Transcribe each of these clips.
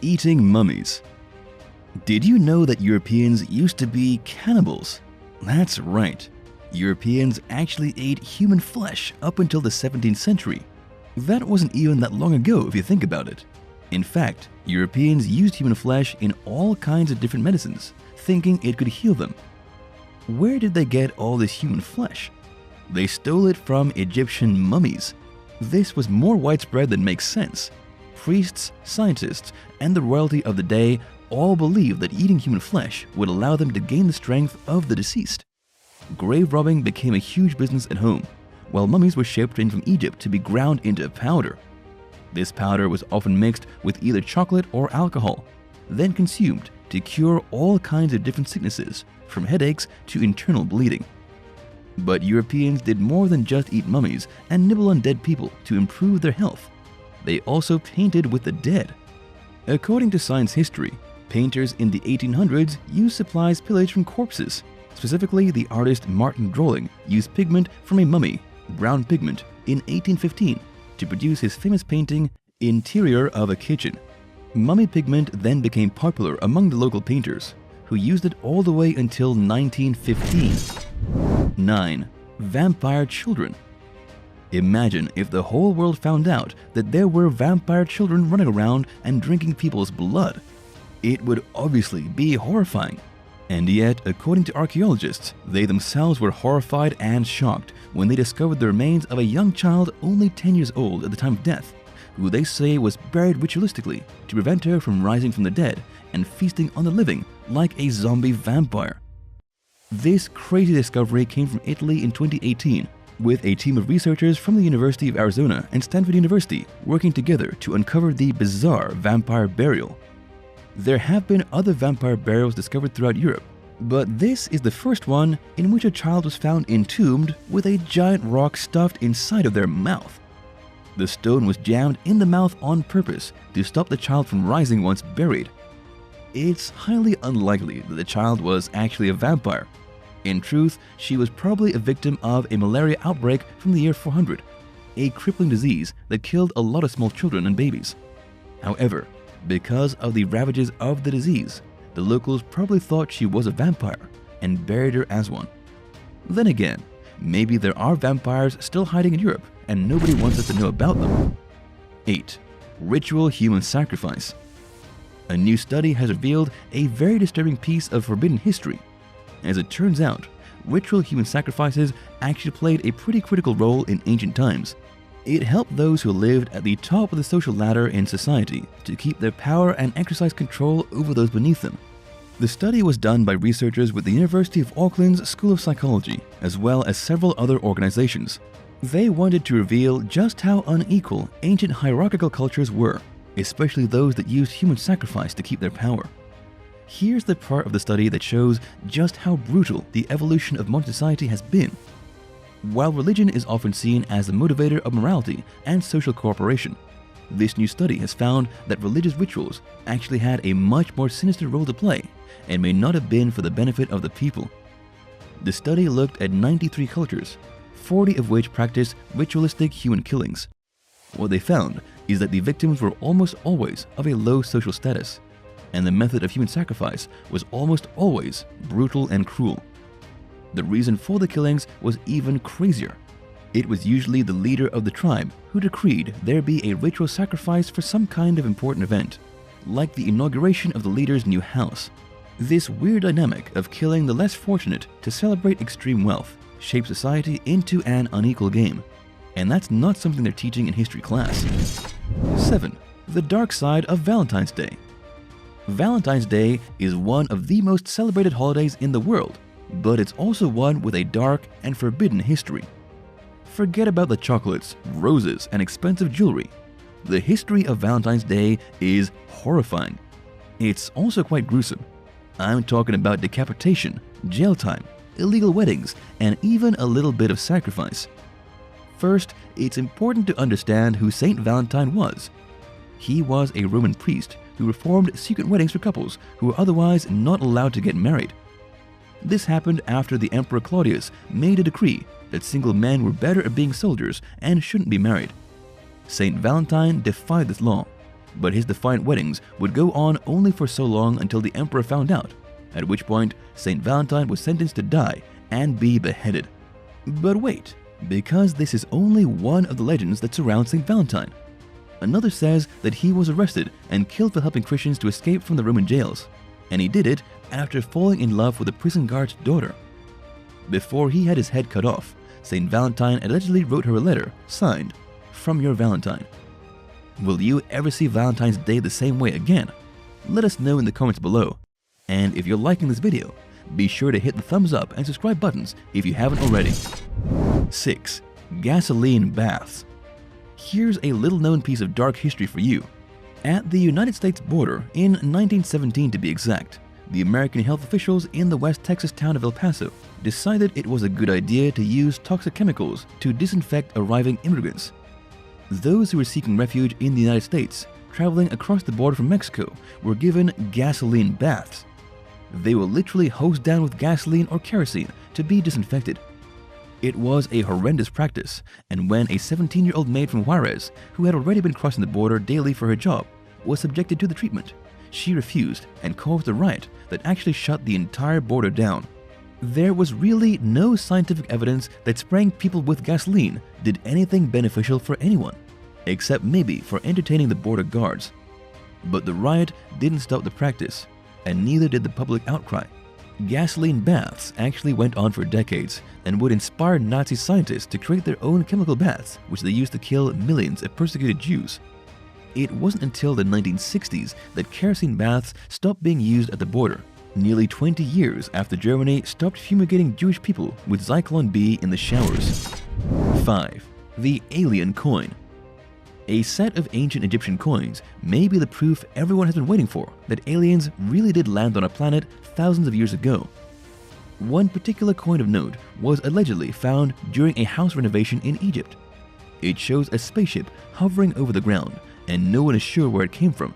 Eating mummies. Did you know that Europeans used to be cannibals? That's right. Europeans actually ate human flesh up until the 17th century. That wasn't even that long ago if you think about it. In fact, Europeans used human flesh in all kinds of different medicines, thinking it could heal them. Where did they get all this human flesh? They stole it from Egyptian mummies. This was more widespread than makes sense. Priests, scientists, and the royalty of the day all believed that eating human flesh would allow them to gain the strength of the deceased. Grave robbing became a huge business at home, while mummies were shipped in from Egypt to be ground into powder. This powder was often mixed with either chocolate or alcohol, then consumed to cure all kinds of different sicknesses, from headaches to internal bleeding. But Europeans did more than just eat mummies and nibble on dead people to improve their health. They also painted with the dead. According to science history, painters in the 1800s used supplies pillaged from corpses. Specifically, the artist Martin Drolling used pigment from a mummy, brown pigment, in 1815 to produce his famous painting, Interior of a Kitchen. Mummy pigment then became popular among the local painters, who used it all the way until 1915. 9. Vampire children. Imagine if the whole world found out that there were vampire children running around and drinking people's blood. It would obviously be horrifying. And yet, according to archaeologists, they themselves were horrified and shocked when they discovered the remains of a young child only 10 years old at the time of death, who they say was buried ritualistically to prevent her from rising from the dead and feasting on the living like a zombie vampire. This crazy discovery came from Italy in 2018, with a team of researchers from the University of Arizona and Stanford University working together to uncover the bizarre vampire burial. There have been other vampire burials discovered throughout Europe, but this is the first one in which a child was found entombed with a giant rock stuffed inside of their mouth. The stone was jammed in the mouth on purpose to stop the child from rising once buried. It's highly unlikely that the child was actually a vampire. In truth, she was probably a victim of a malaria outbreak from the year 400, a crippling disease that killed a lot of small children and babies. However, because of the ravages of the disease, the locals probably thought she was a vampire and buried her as one. Then again, maybe there are vampires still hiding in Europe and nobody wants us to know about them. 8. Ritual human sacrifice. A new study has revealed a very disturbing piece of forbidden history. As it turns out, ritual human sacrifices actually played a pretty critical role in ancient times. It helped those who lived at the top of the social ladder in society to keep their power and exercise control over those beneath them. The study was done by researchers with the University of Auckland's School of Psychology, as well as several other organizations. They wanted to reveal just how unequal ancient hierarchical cultures were, especially those that used human sacrifice to keep their power. Here's the part of the study that shows just how brutal the evolution of modern society has been. While religion is often seen as the motivator of morality and social cooperation, this new study has found that religious rituals actually had a much more sinister role to play and may not have been for the benefit of the people. The study looked at 93 cultures, 40 of which practiced ritualistic human killings. What they found is that the victims were almost always of a low social status, and the method of human sacrifice was almost always brutal and cruel. The reason for the killings was even crazier. It was usually the leader of the tribe who decreed there be a ritual sacrifice for some kind of important event, like the inauguration of the leader's new house. This weird dynamic of killing the less fortunate to celebrate extreme wealth shaped society into an unequal game, and that's not something they're teaching in history class. 7. The dark side of Valentine's Day. Valentine's Day is one of the most celebrated holidays in the world, but it's also one with a dark and forbidden history. Forget about the chocolates, roses, and expensive jewelry. The history of Valentine's Day is horrifying. It's also quite gruesome. I'm talking about decapitation, jail time, illegal weddings, and even a little bit of sacrifice. First, it's important to understand who Saint Valentine was. He was a Roman priest who performed secret weddings for couples who were otherwise not allowed to get married. This happened after the Emperor Claudius made a decree that single men were better at being soldiers and shouldn't be married. Saint Valentine defied this law, but his defiant weddings would go on only for so long until the emperor found out, at which point Saint Valentine was sentenced to die and be beheaded. But wait, because this is only one of the legends that surround Saint Valentine. Another says that he was arrested and killed for helping Christians to escape from the Roman jails, and he did it after falling in love with a prison guard's daughter. Before he had his head cut off, Saint Valentine allegedly wrote her a letter signed, "From your Valentine." Will you ever see Valentine's Day the same way again? Let us know in the comments below. And if you're liking this video, be sure to hit the thumbs up and subscribe buttons if you haven't already. 6. Gasoline baths. Here's a little-known piece of dark history for you. At the United States border, in 1917 to be exact, the American health officials in the West Texas town of El Paso decided it was a good idea to use toxic chemicals to disinfect arriving immigrants. Those who were seeking refuge in the United States, traveling across the border from Mexico, were given gasoline baths. They were literally hosed down with gasoline or kerosene to be disinfected. It was a horrendous practice, and when a 17-year-old maid from Juarez, who had already been crossing the border daily for her job, was subjected to the treatment, she refused and caused a riot that actually shut the entire border down. There was really no scientific evidence that spraying people with gasoline did anything beneficial for anyone, except maybe for entertaining the border guards. But the riot didn't stop the practice, and neither did the public outcry. Gasoline baths actually went on for decades and would inspire Nazi scientists to create their own chemical baths, which they used to kill millions of persecuted Jews. It wasn't until the 1960s that kerosene baths stopped being used at the border, nearly 20 years after Germany stopped fumigating Jewish people with Zyklon B in the showers. 5. The alien coin. A set of ancient Egyptian coins may be the proof everyone has been waiting for that aliens really did land on our planet thousands of years ago. One particular coin of note was allegedly found during a house renovation in Egypt. It shows a spaceship hovering over the ground, and no one is sure where it came from.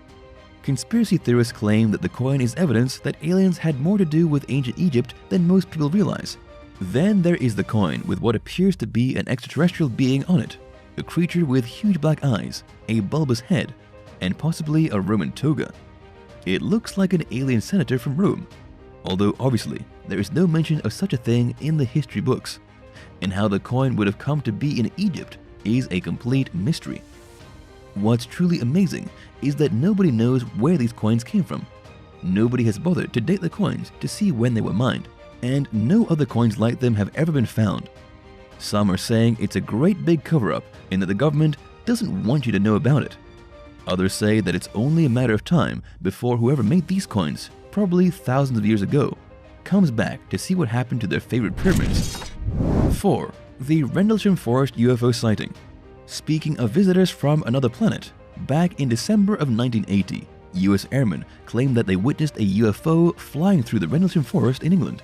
Conspiracy theorists claim that the coin is evidence that aliens had more to do with ancient Egypt than most people realize. Then there is the coin with what appears to be an extraterrestrial being on it, a creature with huge black eyes, a bulbous head, and possibly a Roman toga. It looks like an alien senator from Rome, although obviously there is no mention of such a thing in the history books, and how the coin would have come to be in Egypt is a complete mystery. What's truly amazing is that nobody knows where these coins came from. Nobody has bothered to date the coins to see when they were mined, and no other coins like them have ever been found. Some are saying it's a great big cover-up and that the government doesn't want you to know about it. Others say that it's only a matter of time before whoever made these coins, probably thousands of years ago, comes back to see what happened to their favorite pyramids. 4. The Rendlesham Forest UFO sighting. Speaking of visitors from another planet, back in December of 1980, US airmen claimed that they witnessed a UFO flying through the Rendlesham Forest in England.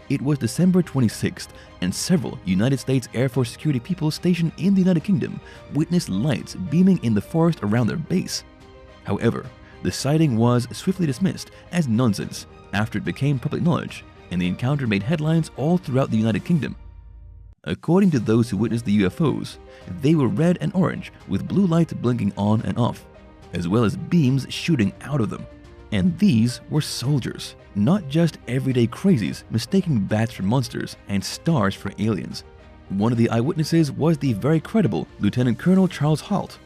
It was December 26th, and several United States Air Force security people stationed in the United Kingdom witnessed lights beaming in the forest around their base. However, the sighting was swiftly dismissed as nonsense after it became public knowledge, and the encounter made headlines all throughout the United Kingdom. According to those who witnessed the UFOs, they were red and orange with blue lights blinking on and off, as well as beams shooting out of them. And these were soldiers, not just everyday crazies mistaking bats for monsters and stars for aliens. One of the eyewitnesses was the very credible Lieutenant Colonel Charles Halt.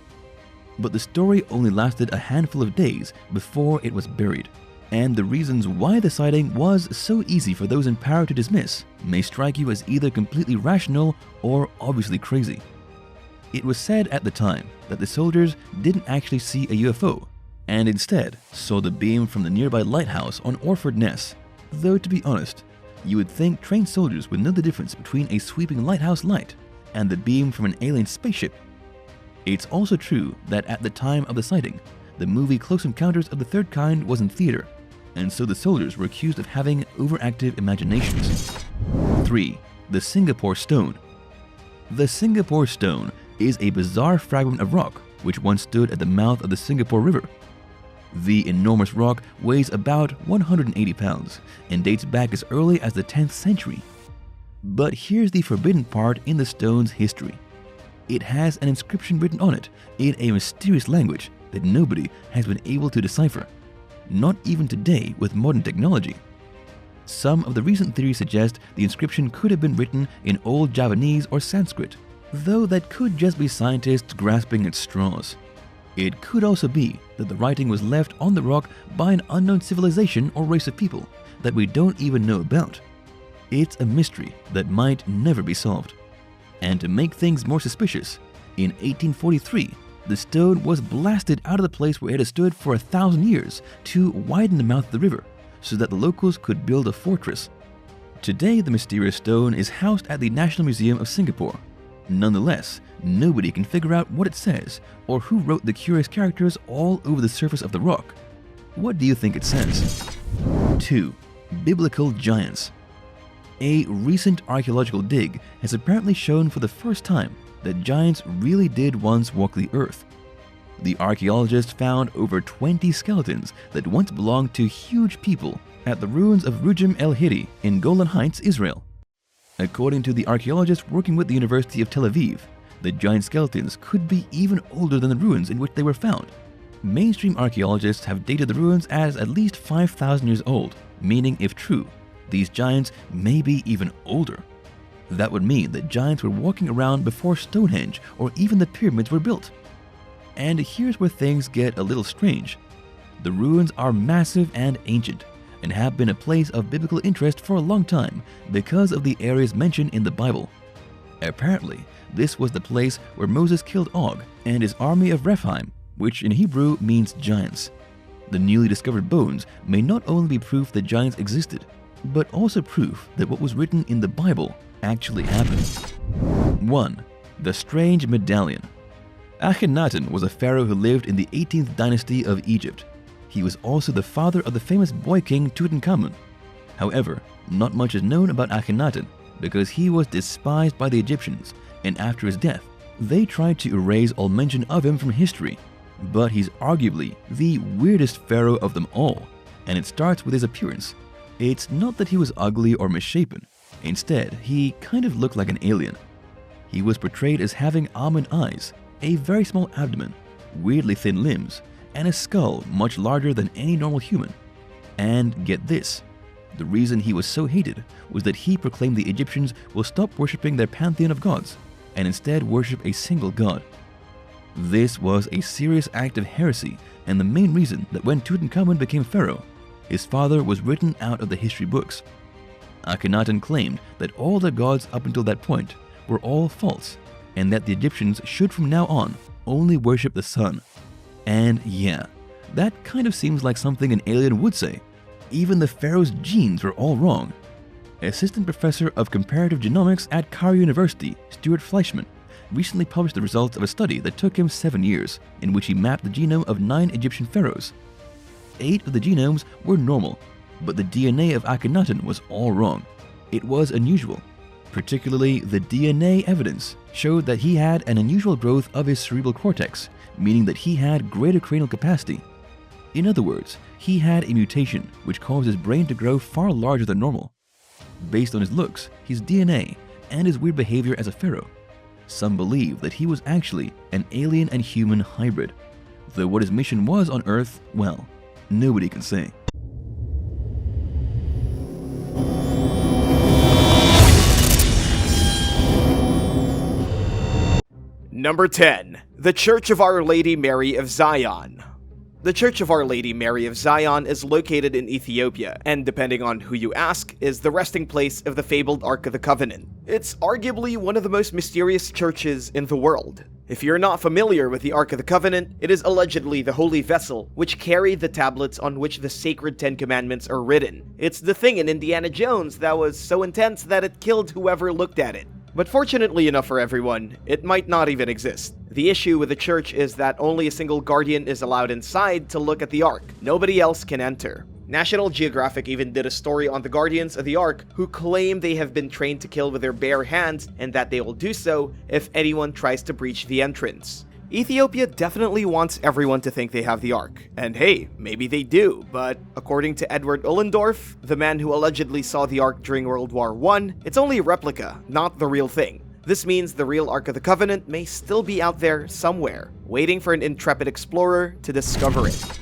But the story only lasted a handful of days before it was buried. And the reasons why the sighting was so easy for those in power to dismiss may strike you as either completely rational or obviously crazy. It was said at the time that the soldiers didn't actually see a UFO, and instead saw the beam from the nearby lighthouse on Orford Ness, though to be honest, you would think trained soldiers would know the difference between a sweeping lighthouse light and the beam from an alien spaceship. It's also true that at the time of the sighting, the movie Close Encounters of the Third Kind was in theater, and so the soldiers were accused of having overactive imaginations. 3. The Singapore Stone. The Singapore Stone is a bizarre fragment of rock which once stood at the mouth of the Singapore River. The enormous rock weighs about 180 pounds and dates back as early as the 10th century. But here's the forbidden part in the stone's history. It has an inscription written on it in a mysterious language that nobody has been able to decipher, not even today with modern technology. Some of the recent theories suggest the inscription could have been written in Old Javanese or Sanskrit, though that could just be scientists grasping at straws. It could also be that the writing was left on the rock by an unknown civilization or race of people that we don't even know about. It's a mystery that might never be solved. And to make things more suspicious, in 1843, the stone was blasted out of the place where it had stood for 1,000 years to widen the mouth of the river so that the locals could build a fortress. Today, the mysterious stone is housed at the National Museum of Singapore. Nonetheless, nobody can figure out what it says or who wrote the curious characters all over the surface of the rock. What do you think it says? 2. Biblical giants. A recent archaeological dig has apparently shown for the first time that giants really did once walk the earth. The archaeologists found over 20 skeletons that once belonged to huge people at the ruins of Rujim El Hiri in Golan Heights, Israel. According to the archaeologists working with the University of Tel Aviv, the giant skeletons could be even older than the ruins in which they were found. Mainstream archaeologists have dated the ruins as at least 5,000 years old, meaning if true, these giants may be even older. That would mean that giants were walking around before Stonehenge or even the pyramids were built. And here's where things get a little strange. The ruins are massive and ancient, and have been a place of biblical interest for a long time because of the areas mentioned in the Bible. Apparently, this was the place where Moses killed Og and his army of Rephaim, which in Hebrew means giants. The newly discovered bones may not only be proof that giants existed, but also proof that what was written in the Bible actually happened. 1. The Strange Medallion. Akhenaten was a pharaoh who lived in the 18th dynasty of Egypt. He was also the father of the famous boy king Tutankhamun. However, not much is known about Akhenaten because he was despised by the Egyptians, and after his death, they tried to erase all mention of him from history. But he's arguably the weirdest pharaoh of them all, and it starts with his appearance. It's not that he was ugly or misshapen. Instead, he kind of looked like an alien. He was portrayed as having almond eyes, a very small abdomen, weirdly thin limbs, and a skull much larger than any normal human. And get this, the reason he was so hated was that he proclaimed the Egyptians will stop worshipping their pantheon of gods and instead worship a single god. This was a serious act of heresy and the main reason that when Tutankhamun became pharaoh, his father was written out of the history books. Akhenaten claimed that all the gods up until that point were all false and that the Egyptians should from now on only worship the sun. And yeah, that kind of seems like something an alien would say. Even the pharaoh's genes were all wrong. Assistant professor of comparative genomics at Cairo University, Stuart Fleischman, recently published the results of a study that took him 7 years, in which he mapped the genome of 9 Egyptian pharaohs. 8 of the genomes were normal, but the DNA of Akhenaten was all wrong. It was unusual. Particularly, the DNA evidence showed that he had an unusual growth of his cerebral cortex, meaning that he had greater cranial capacity. In other words, he had a mutation which caused his brain to grow far larger than normal. Based on his looks, his DNA, and his weird behavior as a pharaoh, some believe that he was actually an alien and human hybrid. Though what his mission was on Earth, well, nobody can say. Number 10. The Church of Our Lady Mary of Zion. The Church of Our Lady Mary of Zion is located in Ethiopia, and depending on who you ask, is the resting place of the fabled Ark of the Covenant. It's arguably one of the most mysterious churches in the world. If you're not familiar with the Ark of the Covenant, it is allegedly the holy vessel which carried the tablets on which the sacred 10 Commandments are written. It's the thing in Indiana Jones that was so intense that it killed whoever looked at it. But fortunately enough for everyone, it might not even exist. The issue with the church is that only a single guardian is allowed inside to look at the Ark. Nobody else can enter. National Geographic even did a story on the guardians of the Ark who claim they have been trained to kill with their bare hands and that they will do so if anyone tries to breach the entrance. Ethiopia definitely wants everyone to think they have the Ark. And hey, maybe they do, but according to Edward Ullendorf, the man who allegedly saw the Ark during World War I, it's only a replica, not the real thing. This means the real Ark of the Covenant may still be out there somewhere, waiting for an intrepid explorer to discover it.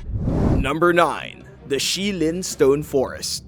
Number 9. The Shilin Stone Forest.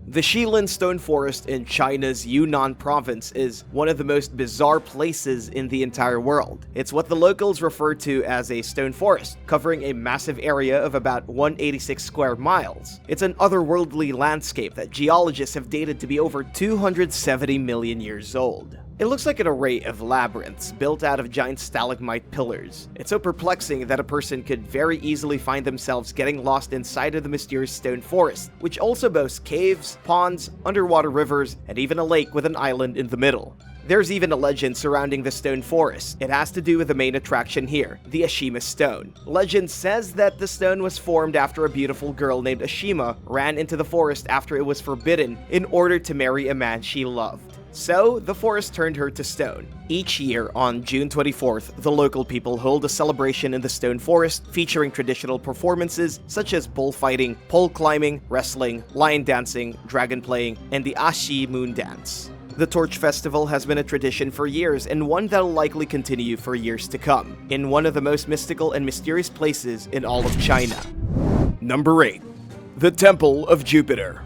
The Shilin Stone Forest in China's Yunnan province is one of the most bizarre places in the entire world. It's what the locals refer to as a stone forest, covering a massive area of about 186 square miles. It's an otherworldly landscape that geologists have dated to be over 270 million years old. It looks like an array of labyrinths built out of giant stalagmite pillars. It's so perplexing that a person could very easily find themselves getting lost inside of the mysterious stone forest, which also boasts caves, ponds, underwater rivers, and even a lake with an island in the middle. There's even a legend surrounding the stone forest. It has to do with the main attraction here, the Ashima Stone. Legend says that the stone was formed after a beautiful girl named Ashima ran into the forest after it was forbidden in order to marry a man she loved. So, the forest turned her to stone. Each year, on June 24th, the local people hold a celebration in the stone forest featuring traditional performances such as bullfighting, pole climbing, wrestling, lion dancing, dragon playing, and the Ashi moon dance. The Torch Festival has been a tradition for years and one that'll likely continue for years to come, in one of the most mystical and mysterious places in all of China. Number 8. The Temple of Jupiter.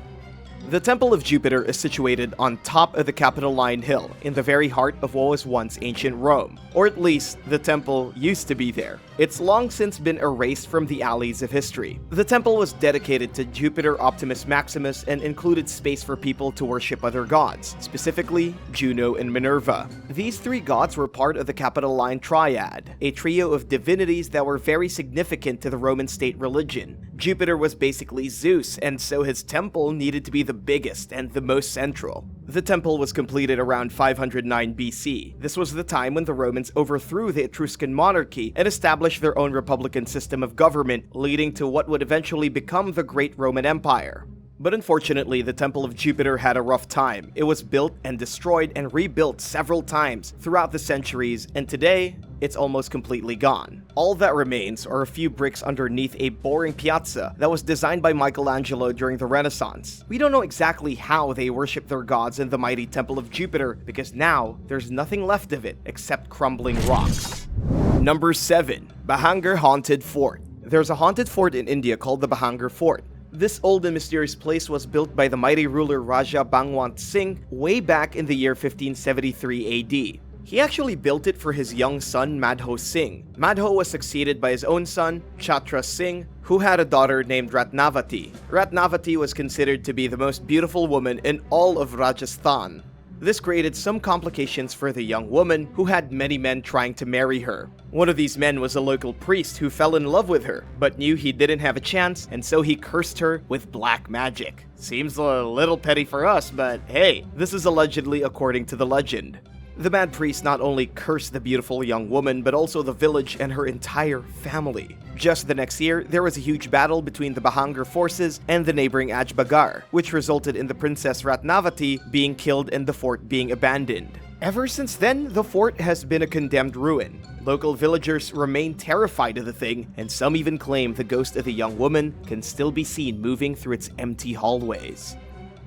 The Temple of Jupiter is situated on top of the Capitoline Hill, in the very heart of what was once ancient Rome, or at least the temple used to be there. It's long since been erased from the alleys of history. The temple was dedicated to Jupiter Optimus Maximus and included space for people to worship other gods, specifically Juno and Minerva. These three gods were part of the Capitoline Triad, a trio of divinities that were very significant to the Roman state religion. Jupiter was basically Zeus, and so his temple needed to be the biggest and the most central. The temple was completed around 509 BC. This was the time when the Romans overthrew the Etruscan monarchy and established their own republican system of government, leading to what would eventually become the Great Roman Empire. But unfortunately, the Temple of Jupiter had a rough time. It was built and destroyed and rebuilt several times throughout the centuries, and today, it's almost completely gone. All that remains are a few bricks underneath a boring piazza that was designed by Michelangelo during the Renaissance. We don't know exactly how they worship their gods in the mighty Temple of Jupiter, because now there's nothing left of it except crumbling rocks. Number 7. Bhangar Haunted Fort. There's a haunted fort in India called the Bhangar Fort. This old and mysterious place was built by the mighty ruler Raja Bhagwant Singh way back in the year 1573 AD. He actually built it for his young son Madho Singh. Madho was succeeded by his own son, Chhatra Singh, who had a daughter named Ratnavati. Ratnavati was considered to be the most beautiful woman in all of Rajasthan. This created some complications for the young woman, who had many men trying to marry her. One of these men was a local priest who fell in love with her, but knew he didn't have a chance, and so he cursed her with black magic. Seems a little petty for us, but hey, this is allegedly according to the legend. The mad priest not only cursed the beautiful young woman, but also the village and her entire family. Just the next year, there was a huge battle between the Bhangar forces and the neighboring Ajbagar, which resulted in the Princess Ratnavati being killed and the fort being abandoned. Ever since then, the fort has been a condemned ruin. Local villagers remain terrified of the thing, and some even claim the ghost of the young woman can still be seen moving through its empty hallways.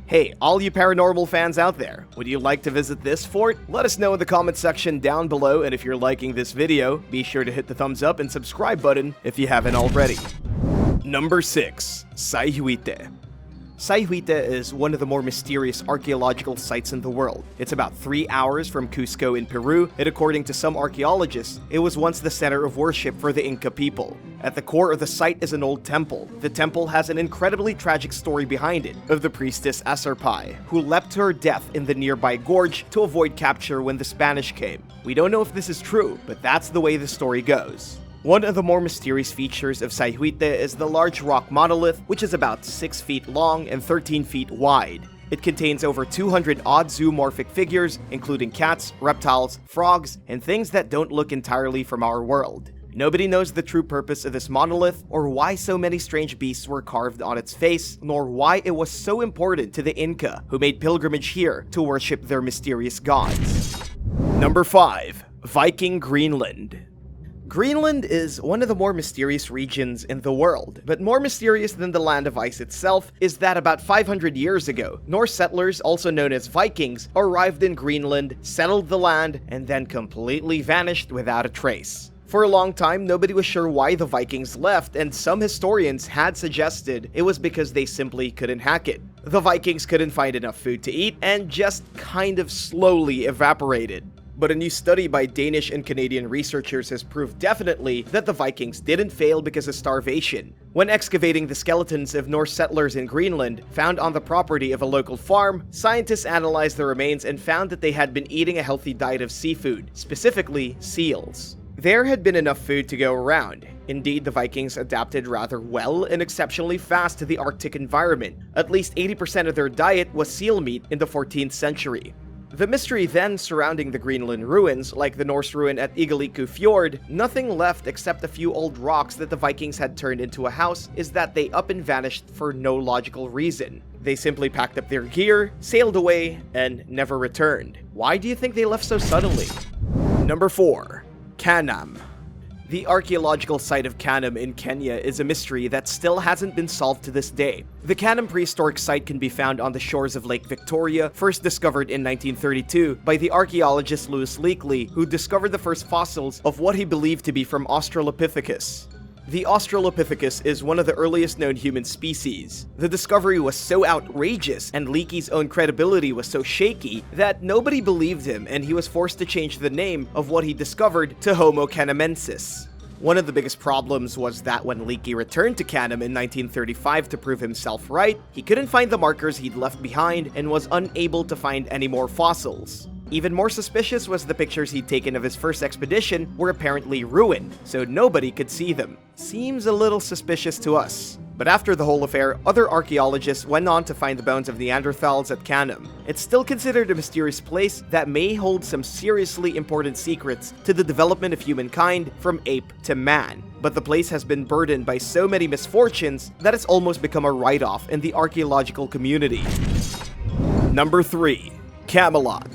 Hey, all you paranormal fans out there, would you like to visit this fort? Let us know in the comment section down below, and if you're liking this video, be sure to hit the thumbs up and subscribe button if you haven't already. Number 6. Sayhuite. Sayhuite is one of the more mysterious archaeological sites in the world. It's about 3 hours from Cusco in Peru, and according to some archaeologists, it was once the center of worship for the Inca people. At the core of the site is an old temple. The temple has an incredibly tragic story behind it, of the priestess Aserpai, who leapt to her death in the nearby gorge to avoid capture when the Spanish came. We don't know if this is true, but that's the way the story goes. One of the more mysterious features of Sayhuite is the large rock monolith, which is about 6 feet long and 13 feet wide. It contains over 200 odd zoomorphic figures, including cats, reptiles, frogs, and things that don't look entirely from our world. Nobody knows the true purpose of this monolith, or why so many strange beasts were carved on its face, nor why it was so important to the Inca, who made pilgrimage here to worship their mysterious gods. Number 5. Viking Greenland. Greenland is one of the more mysterious regions in the world, but more mysterious than the land of ice itself is that about 500 years ago, Norse settlers, also known as Vikings, arrived in Greenland, settled the land, and then completely vanished without a trace. For a long time, nobody was sure why the Vikings left, and some historians had suggested it was because they simply couldn't hack it. The Vikings couldn't find enough food to eat and just kind of slowly evaporated. But a new study by Danish and Canadian researchers has proved definitely that the Vikings didn't fail because of starvation. When excavating the skeletons of Norse settlers in Greenland, found on the property of a local farm, scientists analyzed the remains and found that they had been eating a healthy diet of seafood, specifically seals. There had been enough food to go around. Indeed, the Vikings adapted rather well and exceptionally fast to the Arctic environment. At least 80% of their diet was seal meat in the 14th century. The mystery then surrounding the Greenland ruins, like the Norse ruin at Igaliku Fjord, nothing left except a few old rocks that the Vikings had turned into a house, is that they up and vanished for no logical reason. They simply packed up their gear, sailed away, and never returned. Why do you think they left so suddenly? Number 4. Kenam. The archaeological site of Kenam in Kenya is a mystery that still hasn't been solved to this day. The Kenam prehistoric site can be found on the shores of Lake Victoria, first discovered in 1932 by the archaeologist Louis Leakey, who discovered the first fossils of what he believed to be from Australopithecus. The Australopithecus is one of the earliest known human species. The discovery was so outrageous and Leakey's own credibility was so shaky that nobody believed him, and he was forced to change the name of what he discovered to Homo kenamensis. One of the biggest problems was that when Leakey returned to Kenam in 1935 to prove himself right, he couldn't find the markers he'd left behind and was unable to find any more fossils. Even more suspicious was the pictures he'd taken of his first expedition were apparently ruined, so nobody could see them. Seems a little suspicious to us. But after the whole affair, other archaeologists went on to find the bones of Neanderthals at Kenam. It's still considered a mysterious place that may hold some seriously important secrets to the development of humankind from ape to man. But the place has been burdened by so many misfortunes that it's almost become a write-off in the archaeological community. Number 3. Camelot.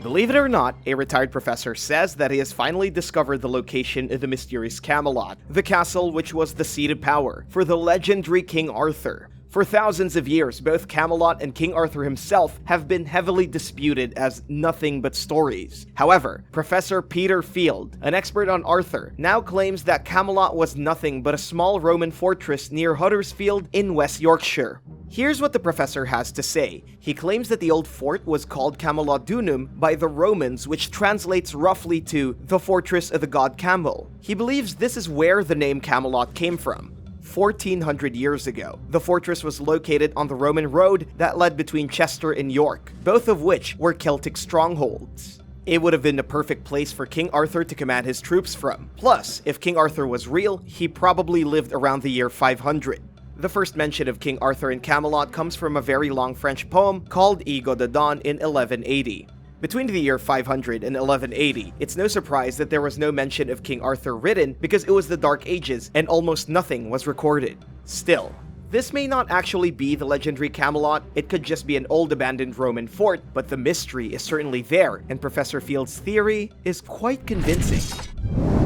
Believe it or not, a retired professor says that he has finally discovered the location of the mysterious Camelot, the castle which was the seat of power for the legendary King Arthur. For thousands of years, both Camelot and King Arthur himself have been heavily disputed as nothing but stories. However, Professor Peter Field, an expert on Arthur, now claims that Camelot was nothing but a small Roman fortress near Huddersfield in West Yorkshire. Here's what the professor has to say. He claims that the old fort was called Camalodunum by the Romans, which translates roughly to the fortress of the god Camel. He believes this is where the name Camelot came from. 1400 years ago, the fortress was located on the Roman road that led between Chester and York, both of which were Celtic strongholds. It would have been the perfect place for King Arthur to command his troops from. Plus, if King Arthur was real, he probably lived around the year 500. The first mention of King Arthur in Camelot comes from a very long French poem called Ego de Dawn in 1180. Between the year 500 and 1180, it's no surprise that there was no mention of King Arthur written because it was the Dark Ages and almost nothing was recorded. Still, this may not actually be the legendary Camelot, it could just be an old abandoned Roman fort, but the mystery is certainly there, and Professor Field's theory is quite convincing.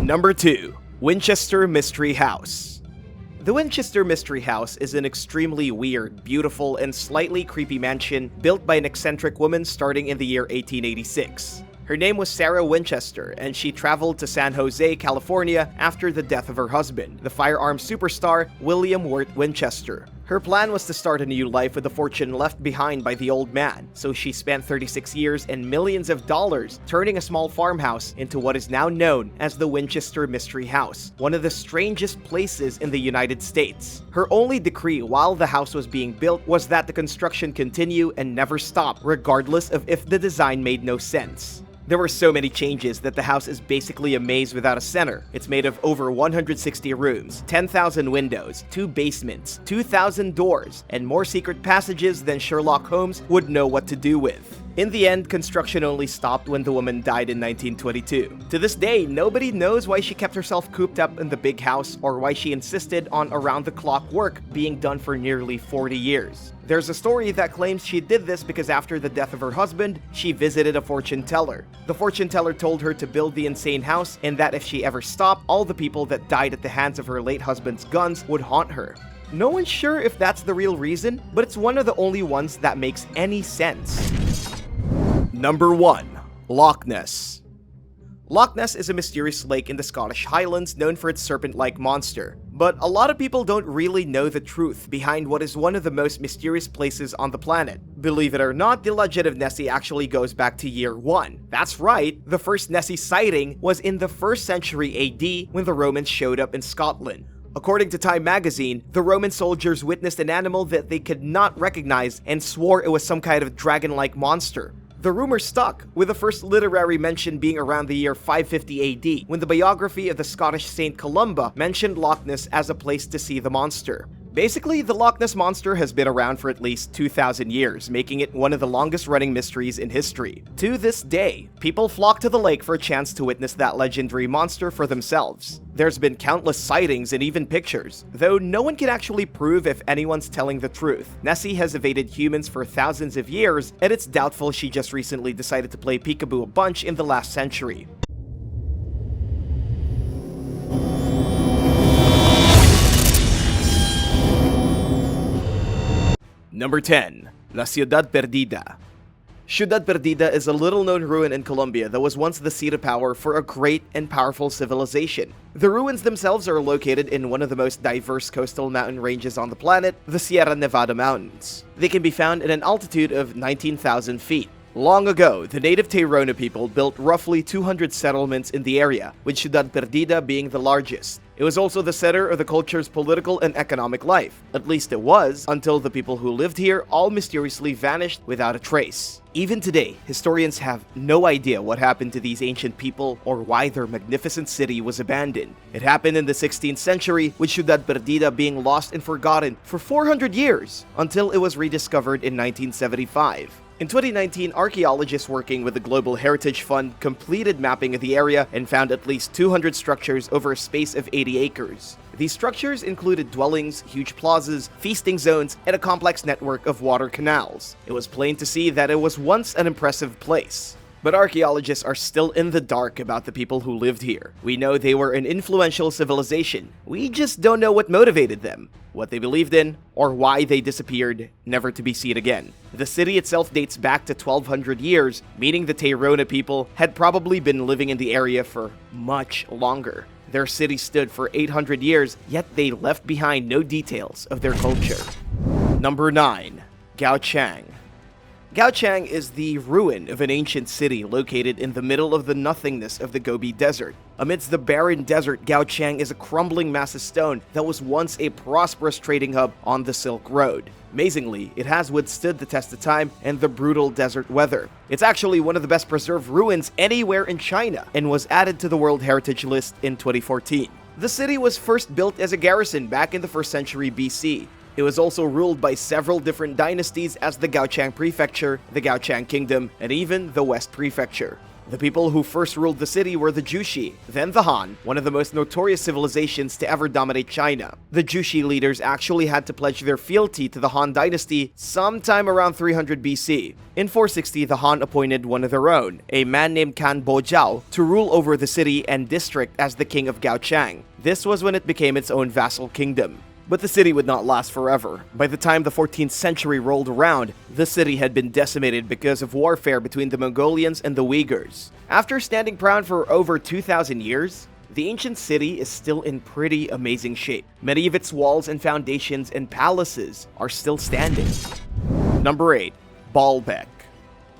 Number 2. Winchester Mystery House. The Winchester Mystery House is an extremely weird, beautiful, and slightly creepy mansion built by an eccentric woman starting in the year 1886. Her name was Sarah Winchester, and she traveled to San Jose, California after the death of her husband, the firearms superstar William Wirt Winchester. Her plan was to start a new life with the fortune left behind by the old man, so she spent 36 years and millions of dollars turning a small farmhouse into what is now known as the Winchester Mystery House, one of the strangest places in the United States. Her only decree while the house was being built was that the construction continue and never stop, regardless of if the design made no sense. There were so many changes that the house is basically a maze without a center. It's made of over 160 rooms, 10,000 windows, 2 basements, 2,000 doors, and more secret passages than Sherlock Holmes would know what to do with. In the end, construction only stopped when the woman died in 1922. To this day, nobody knows why she kept herself cooped up in the big house or why she insisted on around-the-clock work being done for nearly 40 years. There's a story that claims she did this because after the death of her husband, she visited a fortune teller. The fortune teller told her to build the insane house and that if she ever stopped, all the people that died at the hands of her late husband's guns would haunt her. No one's sure if that's the real reason, but it's one of the only ones that makes any sense. Number 1. Loch Ness. Loch Ness is a mysterious lake in the Scottish Highlands known for its serpent-like monster. But a lot of people don't really know the truth behind what is one of the most mysterious places on the planet. Believe it or not, the legend of Nessie actually goes back to year 1. That's right, the first Nessie sighting was in the 1st century AD when the Romans showed up in Scotland. According to Time magazine, the Roman soldiers witnessed an animal that they could not recognize and swore it was some kind of dragon-like monster. The rumor stuck, with the first literary mention being around the year 550 AD, when the biography of the Scottish Saint Columba mentioned Loch Ness as a place to see the monster. Basically, the Loch Ness Monster has been around for at least 2,000 years, making it one of the longest-running mysteries in history. To this day, people flock to the lake for a chance to witness that legendary monster for themselves. There's been countless sightings and even pictures, though no one can actually prove if anyone's telling the truth. Nessie has evaded humans for thousands of years, and it's doubtful she just recently decided to play peekaboo a bunch in the last century. Number 10. La Ciudad Perdida. Ciudad Perdida is a little-known ruin in Colombia that was once the seat of power for a great and powerful civilization. The ruins themselves are located in one of the most diverse coastal mountain ranges on the planet, the Sierra Nevada Mountains. They can be found at an altitude of 19,000 feet. Long ago, the native Tairona people built roughly 200 settlements in the area, with Ciudad Perdida being the largest. It was also the center of the culture's political and economic life. At least it was, until the people who lived here all mysteriously vanished without a trace. Even today, historians have no idea what happened to these ancient people or why their magnificent city was abandoned. It happened in the 16th century, with Ciudad Perdida being lost and forgotten for 400 years, until it was rediscovered in 1975. In 2019, archaeologists working with the Global Heritage Fund completed mapping of the area and found at least 200 structures over a space of 80 acres. These structures included dwellings, huge plazas, feasting zones, and a complex network of water canals. It was plain to see that it was once an impressive place. But archaeologists are still in the dark about the people who lived here. We know they were an influential civilization. We just don't know what motivated them, what they believed in, or why they disappeared, never to be seen again. The city itself dates back to 1200 years, meaning the Tairona people had probably been living in the area for much longer. Their city stood for 800 years, yet they left behind no details of their culture. Number 9. Gaochang. Gaochang is the ruin of an ancient city located in the middle of the nothingness of the Gobi Desert. Amidst the barren desert, Gaochang is a crumbling mass of stone that was once a prosperous trading hub on the Silk Road. Amazingly, it has withstood the test of time and the brutal desert weather. It's actually one of the best preserved ruins anywhere in China and was added to the World Heritage List in 2014. The city was first built as a garrison back in the 1st century BC. It was also ruled by several different dynasties as the Gaochang Prefecture, the Gaochang Kingdom, and even the West Prefecture. The people who first ruled the city were the Jushi, then the Han, one of the most notorious civilizations to ever dominate China. The Jushi leaders actually had to pledge their fealty to the Han dynasty sometime around 300 BC. In 460, the Han appointed one of their own, a man named Kan Bojiao, to rule over the city and district as the king of Gaochang. This was when it became its own vassal kingdom. But the city would not last forever. By the time the 14th century rolled around, the city had been decimated because of warfare between the Mongolians and the Uyghurs. After standing proud for over 2,000 years, the ancient city is still in pretty amazing shape. Many of its walls and foundations and palaces are still standing. Number 8. Baalbek.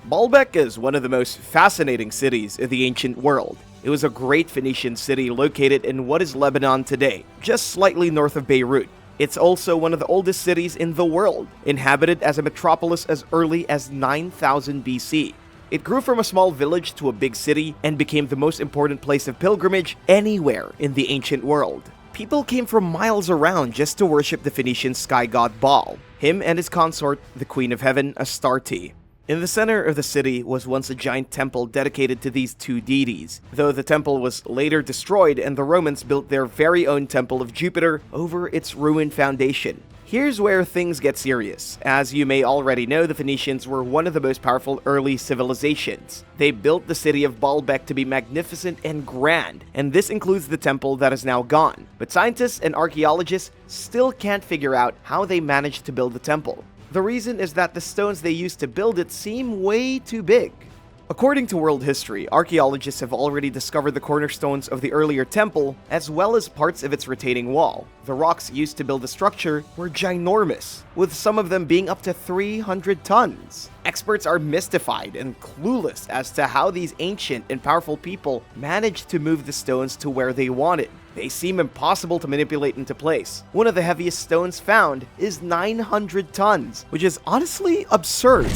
Baalbek is one of the most fascinating cities of the ancient world. It was a great Phoenician city located in what is Lebanon today, just slightly north of Beirut. It's also one of the oldest cities in the world, inhabited as a metropolis as early as 9000 BC. It grew from a small village to a big city and became the most important place of pilgrimage anywhere in the ancient world. People came from miles around just to worship the Phoenician sky god Baal, him and his consort, the Queen of Heaven, Astarte. In the center of the city was once a giant temple dedicated to these two deities, though the temple was later destroyed and the Romans built their very own temple of Jupiter over its ruined foundation. Here's where things get serious. As you may already know, the Phoenicians were one of the most powerful early civilizations. They built the city of Baalbek to be magnificent and grand, and this includes the temple that is now gone. But scientists and archaeologists still can't figure out how they managed to build the temple. The reason is that the stones they used to build it seem way too big. According to world history, archaeologists have already discovered the cornerstones of the earlier temple, as well as parts of its retaining wall. The rocks used to build the structure were ginormous, with some of them being up to 300 tons. Experts are mystified and clueless as to how these ancient and powerful people managed to move the stones to where they wanted. They seem impossible to manipulate into place. One of the heaviest stones found is 900 tons, which is honestly absurd.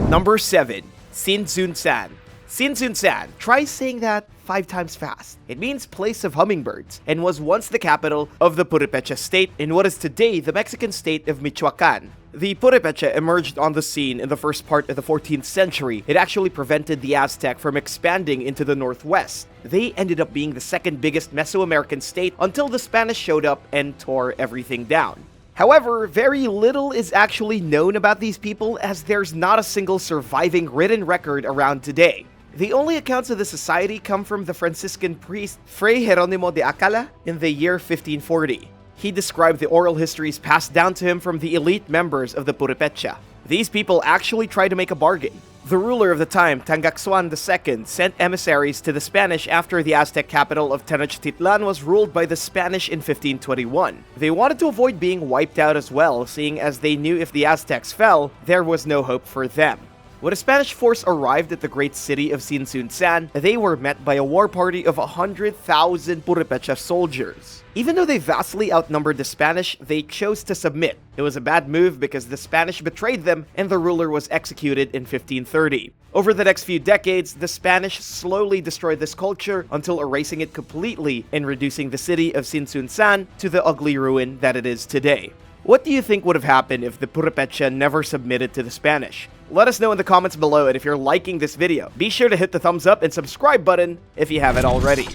Number 7. Tsinsuan. Tsinsuan, try saying that 5 times fast. It means place of hummingbirds, and was once the capital of the Purepecha state in what is today the Mexican state of Michoacan. The Purepecha emerged on the scene in the first part of the 14th century. It actually prevented the Aztec from expanding into the northwest. They ended up being the second biggest Mesoamerican state until the Spanish showed up and tore everything down. However, very little is actually known about these people, as there's not a single surviving written record around today. The only accounts of the society come from the Franciscan priest Fray Jerónimo de Alcala in the year 1540. He described the oral histories passed down to him from the elite members of the Purepecha. These people actually tried to make a bargain. The ruler of the time, Tangaxuan II, sent emissaries to the Spanish after the Aztec capital of Tenochtitlan was ruled by the Spanish in 1521. They wanted to avoid being wiped out as well, seeing as they knew if the Aztecs fell, there was no hope for them. When a Spanish force arrived at the great city of Tsinsuan, they were met by a war party of 100,000 Purepecha soldiers. Even though they vastly outnumbered the Spanish, they chose to submit. It was a bad move because the Spanish betrayed them and the ruler was executed in 1530. Over the next few decades, the Spanish slowly destroyed this culture until erasing it completely and reducing the city of Tsinsuan to the ugly ruin that it is today. What do you think would have happened if the Purepecha never submitted to the Spanish? Let us know in the comments below, and if you're liking this video, be sure to hit the thumbs up and subscribe button if you haven't already.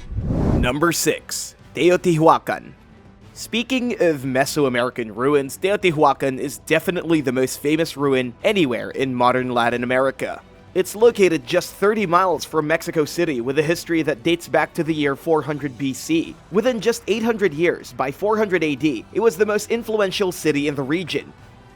Number 6. Teotihuacan. Speaking of Mesoamerican ruins, Teotihuacan is definitely the most famous ruin anywhere in modern Latin America. It's located just 30 miles from Mexico City with a history that dates back to the year 400 BC. Within just 800 years, by 400 AD, it was the most influential city in the region.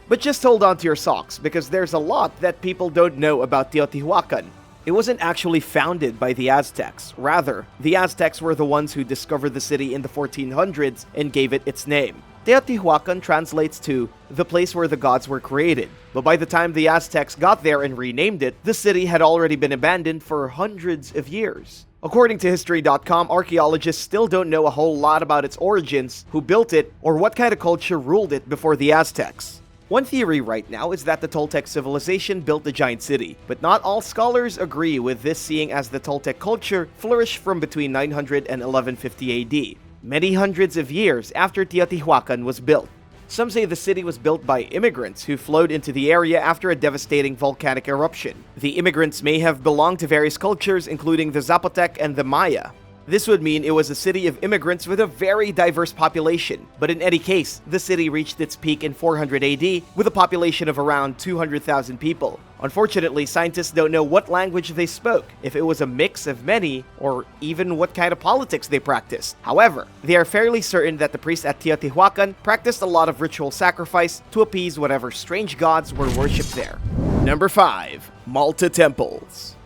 But just hold on to your socks, because there's a lot that people don't know about Teotihuacan. It wasn't actually founded by the Aztecs. Rather, the Aztecs were the ones who discovered the city in the 1400s and gave it its name. Teotihuacan translates to the place where the gods were created. But by the time the Aztecs got there and renamed it, the city had already been abandoned for hundreds of years. According to History.com, archaeologists still don't know a whole lot about its origins, who built it, or what kind of culture ruled it before the Aztecs. One theory right now is that the Toltec civilization built the giant city, but not all scholars agree with this, seeing as the Toltec culture flourished from between 900 and 1150 AD, many hundreds of years after Teotihuacan was built. Some say the city was built by immigrants who flowed into the area after a devastating volcanic eruption. The immigrants may have belonged to various cultures, including the Zapotec and the Maya. This would mean it was a city of immigrants with a very diverse population, but in any case, the city reached its peak in 400 AD with a population of around 200,000 people. Unfortunately, scientists don't know what language they spoke, if it was a mix of many, or even what kind of politics they practiced. However, they are fairly certain that the priests at Teotihuacan practiced a lot of ritual sacrifice to appease whatever strange gods were worshipped there. Number 5. Malta Temples.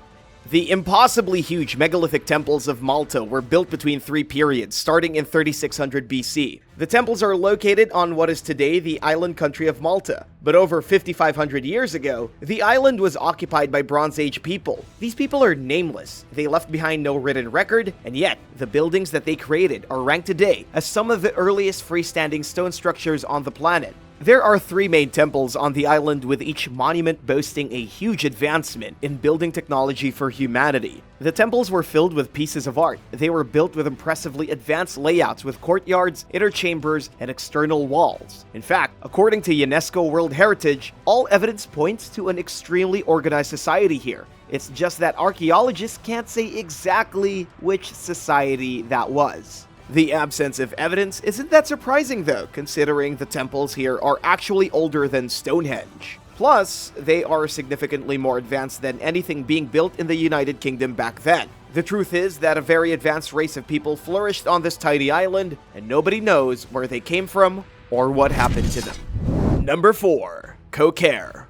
The impossibly huge megalithic temples of Malta were built between 3 periods, starting in 3600 BC. The temples are located on what is today the island country of Malta. But over 5,500 years ago, the island was occupied by Bronze Age people. These people are nameless, they left behind no written record, and yet, the buildings that they created are ranked today as some of the earliest freestanding stone structures on the planet. There are 3 main temples on the island, with each monument boasting a huge advancement in building technology for humanity. The temples were filled with pieces of art. They were built with impressively advanced layouts with courtyards, inner chambers, and external walls. In fact, according to UNESCO World Heritage, all evidence points to an extremely organized society here. It's just that archaeologists can't say exactly which society that was. The absence of evidence isn't that surprising though, considering the temples here are actually older than Stonehenge. Plus, they are significantly more advanced than anything being built in the United Kingdom back then. The truth is that a very advanced race of people flourished on this tiny island, and nobody knows where they came from or what happened to them. Number 4. Kokare.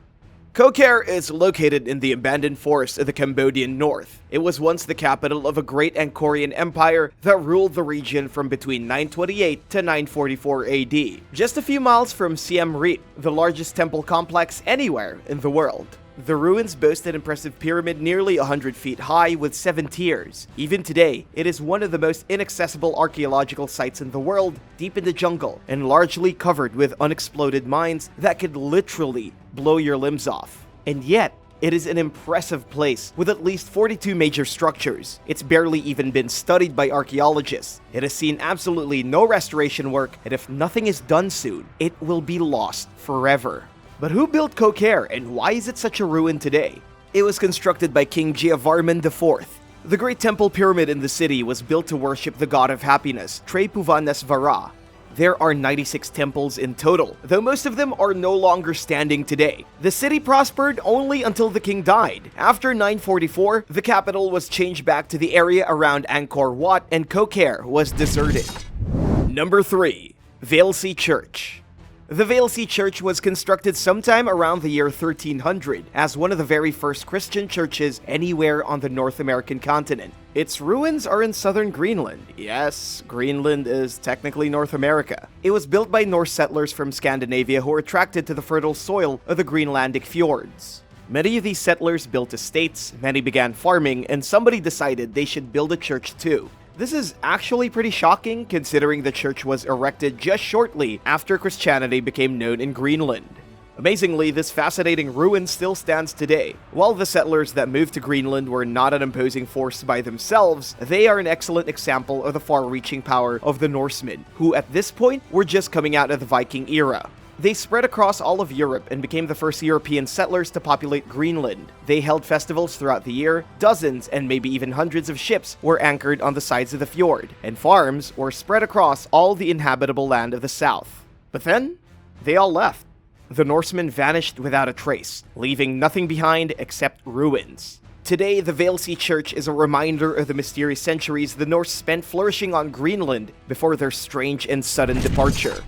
Kokare is located in the abandoned forest of the Cambodian north. It was once the capital of a great Angkorian empire that ruled the region from between 928 to 944 AD, just a few miles from Siem Reap, the largest temple complex anywhere in the world. The ruins boast an impressive pyramid nearly 100 feet high with 7 tiers. Even today, it is one of the most inaccessible archaeological sites in the world, deep in the jungle, and largely covered with unexploded mines that could literally blow your limbs off. And yet, it is an impressive place with at least 42 major structures. It's barely even been studied by archaeologists. It has seen absolutely no restoration work, and if nothing is done soon, it will be lost forever. But who built Kokare, and why is it such a ruin today? It was constructed by King Jayavarman IV. The Great Temple Pyramid in the city was built to worship the god of happiness, Tribhuvanesvara. There are 96 temples in total, though most of them are no longer standing today. The city prospered only until the king died. After 944, the capital was changed back to the area around Angkor Wat, and Kokare was deserted. Number 3. Valesey Church. The Valesey Church was constructed sometime around the year 1300 as one of the very first Christian churches anywhere on the North American continent. Its ruins are in southern Greenland. Yes, Greenland is technically North America. It was built by Norse settlers from Scandinavia who were attracted to the fertile soil of the Greenlandic fjords. Many of these settlers built estates, many began farming, and somebody decided they should build a church too. This is actually pretty shocking considering the church was erected just shortly after Christianity became known in Greenland. Amazingly, this fascinating ruin still stands today. While the settlers that moved to Greenland were not an imposing force by themselves, they are an excellent example of the far-reaching power of the Norsemen, who at this point were just coming out of the Viking era. They spread across all of Europe and became the first European settlers to populate Greenland. They held festivals throughout the year, dozens and maybe even hundreds of ships were anchored on the sides of the fjord, and farms were spread across all the inhabitable land of the south. But then, they all left. The Norsemen vanished without a trace, leaving nothing behind except ruins. Today, the Valesey Church is a reminder of the mysterious centuries the Norse spent flourishing on Greenland before their strange and sudden departure.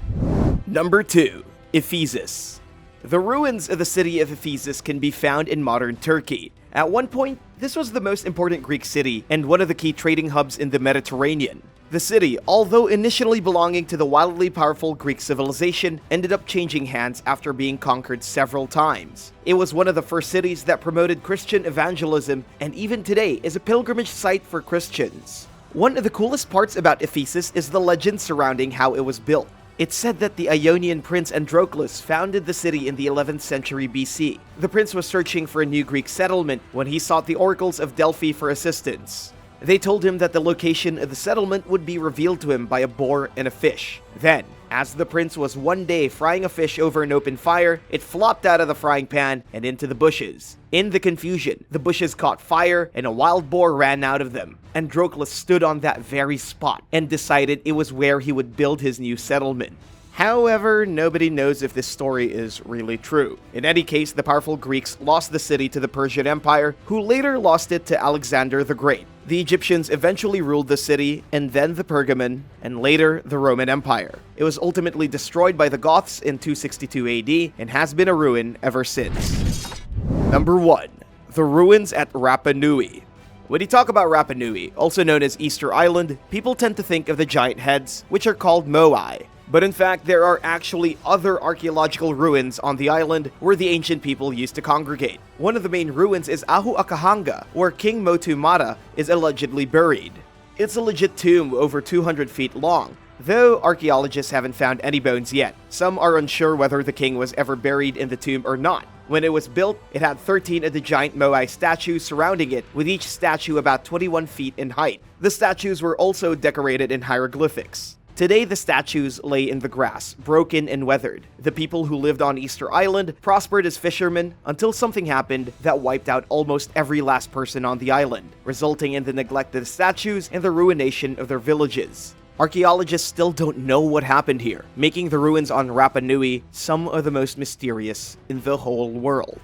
Number 2. Ephesus. The ruins of the city of Ephesus can be found in modern Turkey. At one point, this was the most important Greek city and one of the key trading hubs in the Mediterranean. The city, although initially belonging to the wildly powerful Greek civilization, ended up changing hands after being conquered several times. It was one of the first cities that promoted Christian evangelism, and even today is a pilgrimage site for Christians. One of the coolest parts about Ephesus is the legend surrounding how it was built. It's said that the Ionian prince Androclus founded the city in the 11th century BC. The prince was searching for a new Greek settlement when he sought the oracles of Delphi for assistance. They told him that the location of the settlement would be revealed to him by a boar and a fish. Then, as the prince was one day frying a fish over an open fire, it flopped out of the frying pan and into the bushes. In the confusion, the bushes caught fire and a wild boar ran out of them. Androclus stood on that very spot and decided it was where he would build his new settlement. However, nobody knows if this story is really true. In any case, the powerful Greeks lost the city to the Persian Empire, who later lost it to Alexander the Great. The Egyptians eventually ruled the city, and then the Pergamon, and later the Roman Empire. It was ultimately destroyed by the Goths in 262 AD and has been a ruin ever since. Number 1. The ruins at Rapa Nui. When you talk about Rapa Nui, also known as Easter Island, people tend to think of the giant heads, which are called moai. But in fact, there are actually other archaeological ruins on the island where the ancient people used to congregate. One of the main ruins is Ahu'akahanga, where King Motu Mata is allegedly buried. It's a legit tomb over 200 feet long, though archaeologists haven't found any bones yet. Some are unsure whether the king was ever buried in the tomb or not. When it was built, it had 13 of the giant moai statues surrounding it, with each statue about 21 feet in height. The statues were also decorated in hieroglyphics. Today, the statues lay in the grass, broken and weathered. The people who lived on Easter Island prospered as fishermen until something happened that wiped out almost every last person on the island, resulting in the neglect of the statues and the ruination of their villages. Archaeologists still don't know what happened here, making the ruins on Rapa Nui some of the most mysterious in the whole world.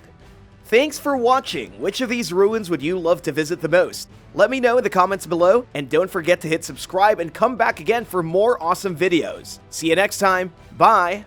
Thanks for watching! Which of these ruins would you love to visit the most? Let me know in the comments below, and don't forget to hit subscribe and come back again for more awesome videos. See you next time, bye!